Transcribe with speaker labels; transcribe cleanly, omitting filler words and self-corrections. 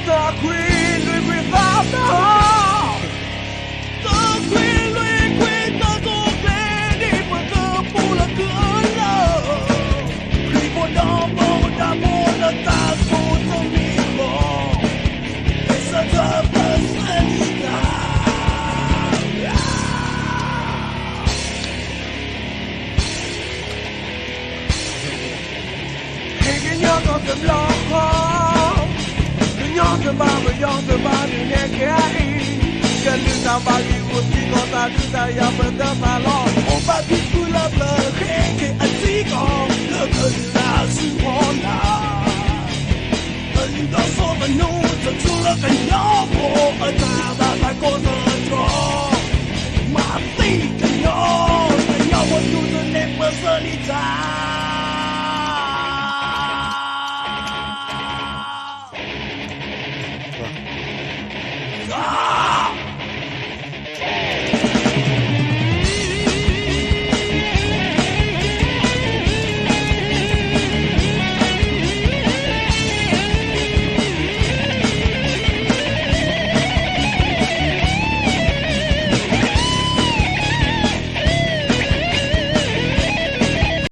Speaker 1: ta queen lui qui fa no ta queen lui qui ta tu credi poi che pula che lo qui può dopo da moda ta tutto vivo e sa ta personalità e che io non ti blocco Yonder body, neck ai. Can you tell by you would be got that do that ya but the salon. Oh but people love the cake and take on look at that you wanna. And you don't so the news to look at your boy